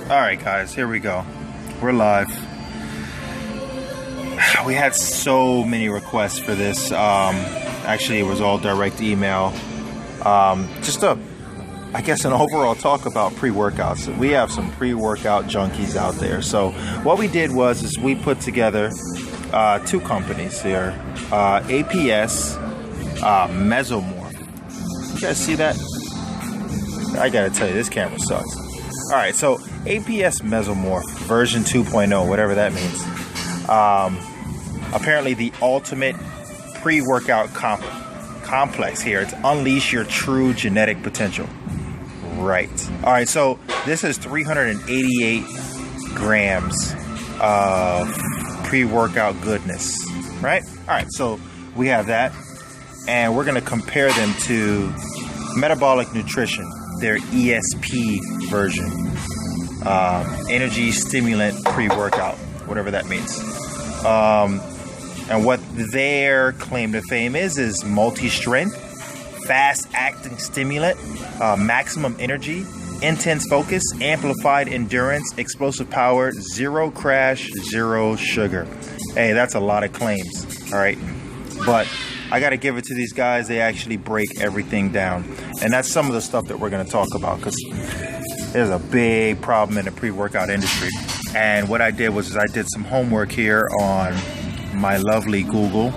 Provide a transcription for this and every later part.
Alright guys, here we go. We're live. We had so many requests for this. Actually, it was all direct email. I guess an overall talk about pre-workouts. We have some pre-workout junkies out there. So what we did was we put together two companies here. APS Mesomorph. You guys see that? I gotta tell you, this camera sucks. Alright, so APS Mesomorph version 2.0, whatever that means. Apparently the ultimate pre-workout complex here. It's unleash your true genetic potential. Right. Alright, so this is 388 grams of pre-workout goodness. Right? Alright, so we have that. And we're going to compare them to Metabolic Nutrition, their ESP version. Energy stimulant pre-workout, whatever that means. And what their claim to fame is multi-strength, fast-acting stimulant, maximum energy, intense focus, amplified endurance, explosive power, zero crash, zero sugar. Hey, that's a lot of claims, all right? But I got to give it to these guys. They actually break everything down. And that's some of the stuff that we're going to talk about, because there's a big problem in the pre-workout industry. And what I did was I did some homework here on my lovely Google.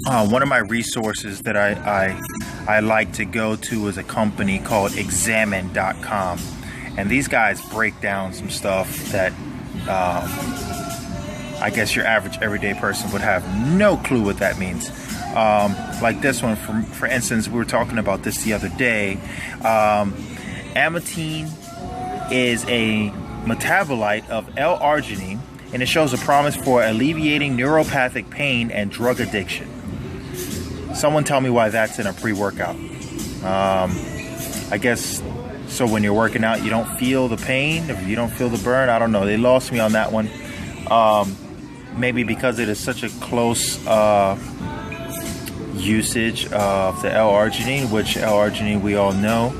One of my resources that I like to go to is a company called examine.com. And these guys break down some stuff that I guess your average everyday person would have no clue what that means. Like this one, for instance, we were talking about this the other day. Amotine is a metabolite of L-arginine, and it shows a promise for alleviating neuropathic pain and drug addiction. Someone tell me why that's in a pre-workout. I guess so when you're working out, you don't feel the pain, if you don't feel the burn. I don't know. They lost me on that one. Maybe because it is such a close usage of the L-arginine, which L-arginine we all know,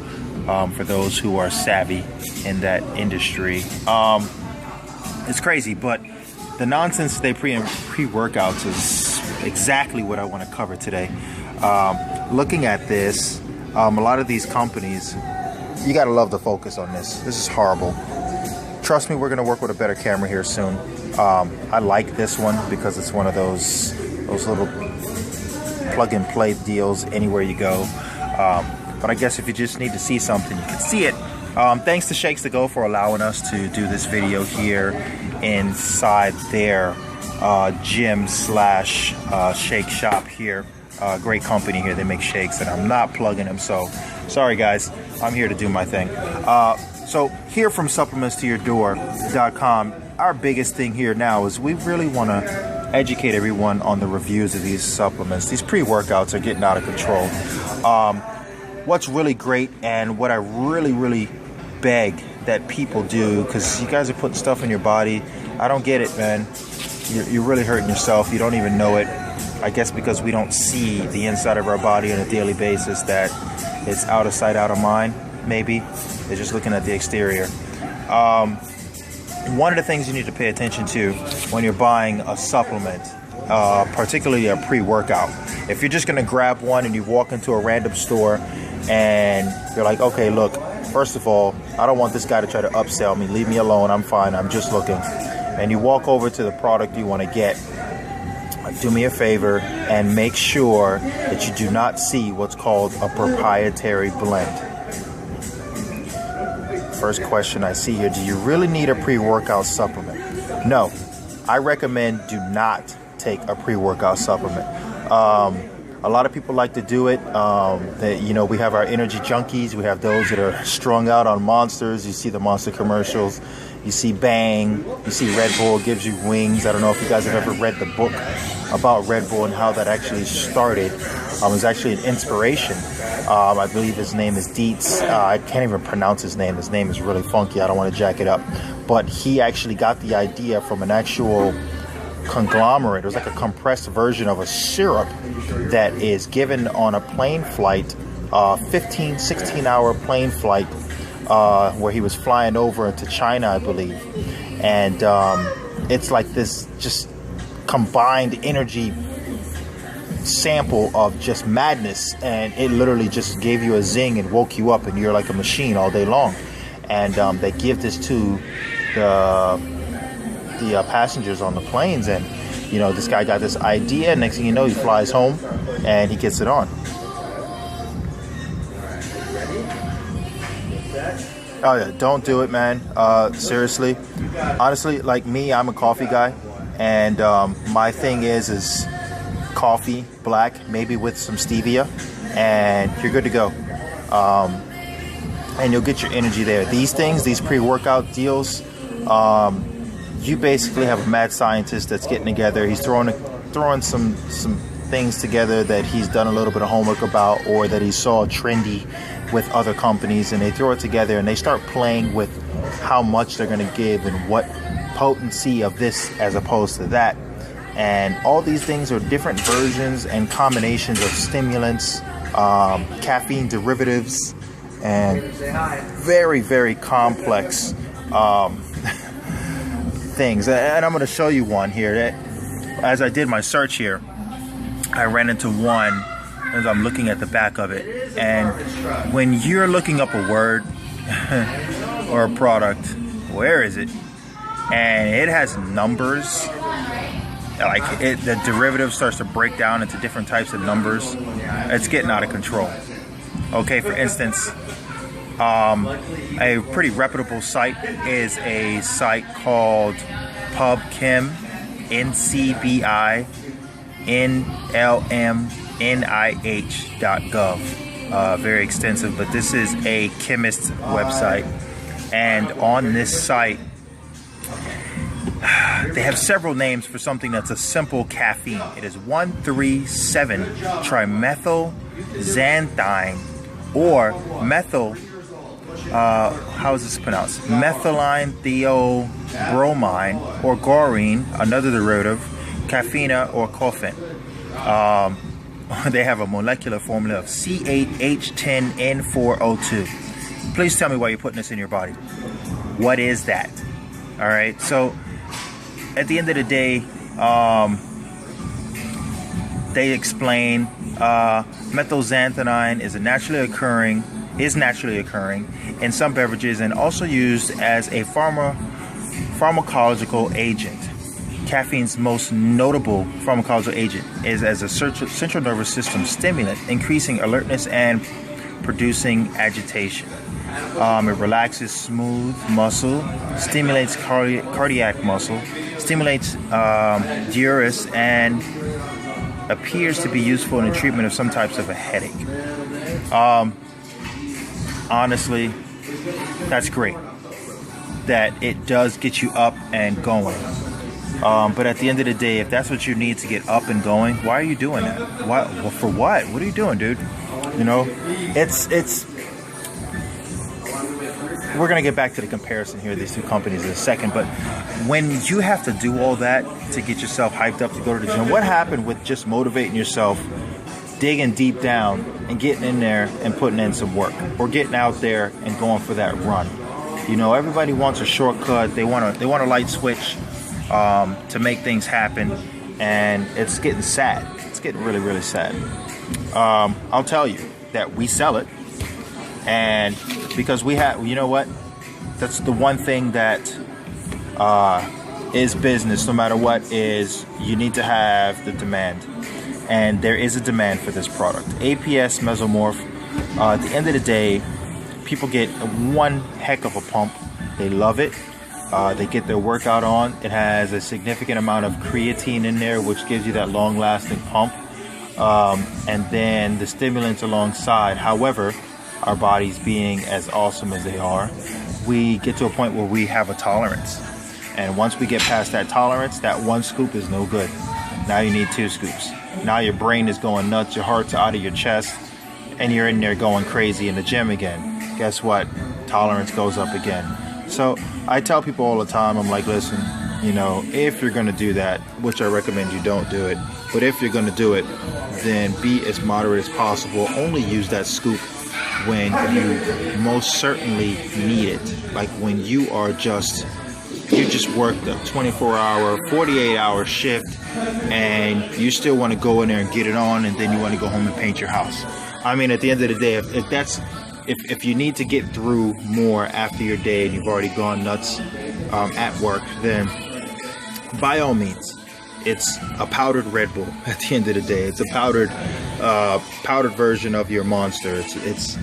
for those who are savvy in that industry. It's crazy, but the nonsense they pre-workouts is exactly what I want to cover today. Looking at this, a lot of these companies, you gotta love the focus on this. This is horrible. Trust me, we're gonna work with a better camera here soon. I like this one because it's one of those little plug and play deals anywhere you go. But I guess if you just need to see something, you can see it. Thanks to Shakes to Go for allowing us to do this video here inside their gym slash shake shop here. Great company here. They make shakes, and I'm not plugging them, so sorry guys. I'm here to do my thing. So here from supplementstoyourdoor.com, our biggest thing here now is we really want to educate everyone on the reviews of these supplements. These pre-workouts are getting out of control. What's really great, and what I really beg that people do, because you guys are putting stuff in your body. I don't get it, man. You're really hurting yourself. You don't even know it. I guess because we don't see the inside of our body on a daily basis, that it's out of sight, out of mind, maybe. They're just looking at the exterior. One of the things you need to pay attention to when you're buying a supplement, particularly a pre-workout. If you're just going to grab one and you walk into a random store and you're like, okay, look, first of all, I don't want this guy to try to upsell me. Leave me alone. I'm fine. I'm just looking. And you walk over to the product you want to get. Do me a favor and make sure that you do not see what's called a proprietary blend. First question I see here, do you really need a pre-workout supplement? No. I recommend do not take a pre-workout supplement. A lot of people like to do it. We have our energy junkies. We have those that are strung out on monsters. You see the monster commercials. You see Bang. You see Red Bull gives you wings. I don't know if you guys have ever read the book about Red Bull and how that actually started. It was actually an inspiration. I believe his name is Dietz. I can't even pronounce his name. His name is really funky. I don't want to jack it up. But he actually got the idea from an actual conglomerate. It was like a compressed version of a syrup that is given on a plane flight, 16 hour plane flight where he was flying over to China, I believe. And it's like this just combined energy sample of just madness, and it literally just gave you a zing and woke you up, and you're like a machine all day long. And they give this to the passengers on the planes, and you know, this guy got this idea. Next thing you know, he flies home and he gets it on. Oh yeah, don't do it, man. Seriously, honestly, like me, I'm a coffee guy, and my thing is coffee, black, maybe with some stevia, and you're good to go. And you'll get your energy there. These things, these pre-workout deals, you basically have a mad scientist that's getting together. He's throwing some things together that he's done a little bit of homework about, or that he saw trendy with other companies, and they throw it together and they start playing with how much they're going to give and what potency of this as opposed to that. And all these things are different versions and combinations of stimulants, caffeine derivatives, and very, very complex things. And I'm going to show you one here that, as I did my search here, I ran into one as I'm looking at the back of it. And when you're looking up a word or a product, where is it? And it has numbers. Like the derivative starts to break down into different types of numbers. It's getting out of control. Okay, for instance, a pretty reputable site is a site called PubChem, NCBI.NLMNIH.gov. Very extensive, but this is a chemist's website. And on this site, they have several names for something that's a simple caffeine. It is 1,3,7-trimethylxanthine, or methyl, how is this pronounced? Methylene theobromine, or gaurine, another derivative, caffeina, or coffin. They have a molecular formula of C8H10N4O2. Please tell me why you're putting this in your body. What is that? All right, so at the end of the day, they explain methylxanthine is naturally occurring in some beverages, and also used as a pharmacological agent. Caffeine's most notable pharmacological agent is as a central nervous system stimulant, increasing alertness and producing agitation. It relaxes smooth muscle, stimulates cardiac muscle, stimulates diuresis, and appears to be useful in the treatment of some types of a headache. Honestly, that's great that it does get you up and going. But at the end of the day, if that's what you need to get up and going, why are you doing that? Why? Well, for what? What are you doing, dude? You know, it's. We're going to get back to the comparison here of these two companies in a second, but when you have to do all that to get yourself hyped up to go to the gym, what happened with just motivating yourself, digging deep down and getting in there and putting in some work, or getting out there and going for that run? You know, everybody wants a shortcut. They want a light switch to make things happen, and it's getting sad. It's getting really, really sad. I'll tell you that we sell it. And because we have, you know what? That's the one thing that is business, no matter what, is you need to have the demand. And there is a demand for this product. APS Mesomorph, at the end of the day, people get one heck of a pump. They love it. They get their workout on. It has a significant amount of creatine in there, which gives you that long-lasting pump. And then the stimulants alongside. However, our bodies being as awesome as they are, we get to a point where we have a tolerance. And once we get past that tolerance, that one scoop is no good. Now you need 2 scoops. Now your brain is going nuts, your heart's out of your chest, and you're in there going crazy in the gym again. Guess what? Tolerance goes up again. So I tell people all the time, I'm like, listen, you know, if you're going to do that, which I recommend you don't do it, but if you're going to do it, then be as moderate as possible. Only use that scoop when you most certainly need it. Like when you just worked a 24-hour, 48-hour shift, and you still want to go in there and get it on, and then you want to go home and paint your house. I mean, at the end of the day, if you need to get through more after your day and you've already gone nuts at work, then by all means, it's a powdered Red Bull. At the end of the day, it's a powdered version of your Monster. It's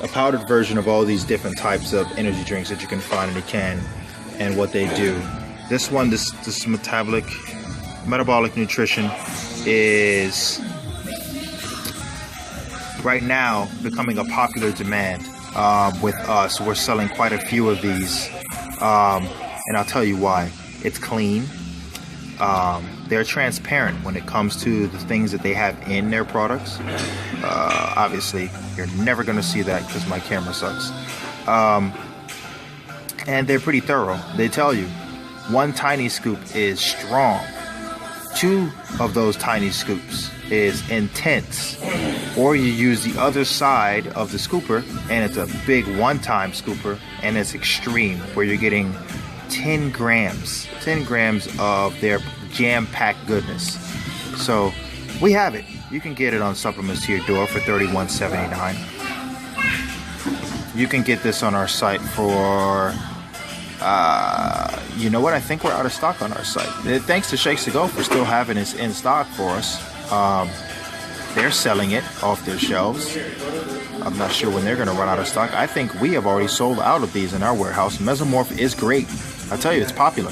a powdered version of all these different types of energy drinks that you can find in a can and what they do. This one, this metabolic nutrition is right now becoming a popular demand with us. We're selling quite a few of these, and I'll tell you why. It's clean. They're transparent when it comes to the things that they have in their products. Obviously, you're never going to see that because my camera sucks. And they're pretty thorough. They tell you one tiny scoop is strong. 2 of those tiny scoops is intense. Or you use the other side of the scooper and it's a big one-time scooper and it's extreme, where you're getting 10 grams of their jam-packed goodness. So we have it. You can get it on Supplements to Your Door for $31.79. You can get this on our site for you know what, I think we're out of stock on our site. Thanks to Shakes to Go for still having it in stock for us. They're selling it off their shelves. I'm not sure when they're going to run out of stock. I think we have already sold out of these in our warehouse. Mesomorph is great. I tell you, it's popular.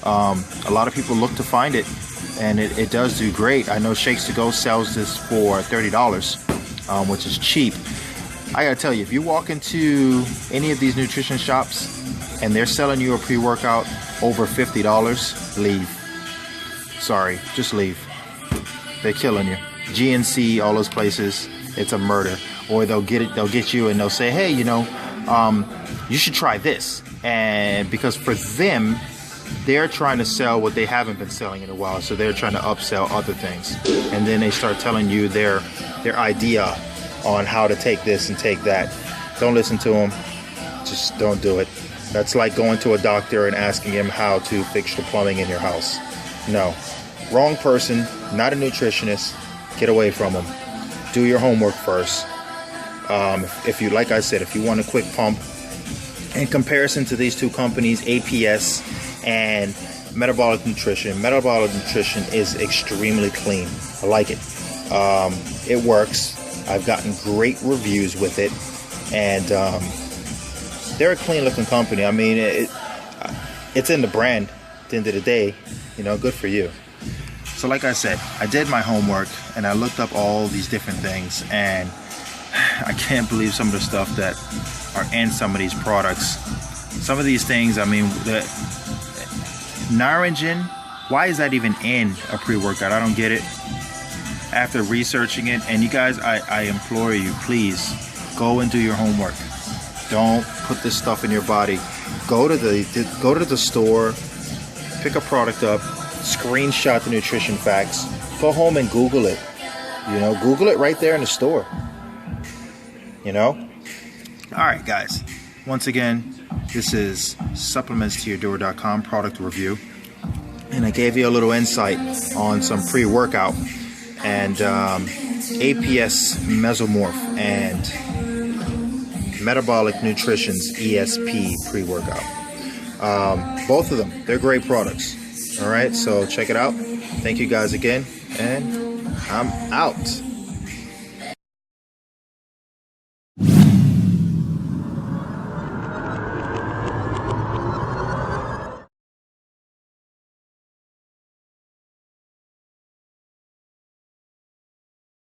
A lot of people look to find it, and it does do great. I know Shakes to Go sells this for $30, which is cheap. I gotta tell you, if you walk into any of these nutrition shops and they're selling you a pre-workout over $50, leave. Sorry, just leave. They're killing you. GNC, all those places, it's a murder. Or they'll get you and they'll say, hey, you know, you should try this. And because for them, they're trying to sell what they haven't been selling in a while, so they're trying to upsell other things. And then they start telling you their idea on how to take this and take that. Don't listen to them. Just don't do it. That's like going to a doctor and asking him how to fix the plumbing in your house. No. Wrong person, not a nutritionist. Get away from them. Do your homework first. If you, like I said, if you want a quick pump, in comparison to these two companies, APS and Metabolic Nutrition is extremely clean. I like it. It works. I've gotten great reviews with it, and they're a clean looking company. I mean, it's in the brand at the end of the day, you know, good for you. So like I said, I did my homework and I looked up all these different things, and I can't believe some of the stuff that are in some of these products. Some of these things, I mean, the Naringen, why is that even in a pre-workout? I don't get it. After researching it, and you guys, I implore you, please go and do your homework. Don't put this stuff in your body. Go to the store, pick a product up, screenshot the nutrition facts, go home and Google it. You know, Google it right there in the store. You know? All right, guys. Once again, this is supplementstoyourdoor.com product review, and I gave you a little insight on some pre-workout and APS Mesomorph and Metabolic Nutrition's ESP pre-workout. Both of them, they're great products. All right, so check it out. Thank you guys again, and I'm out.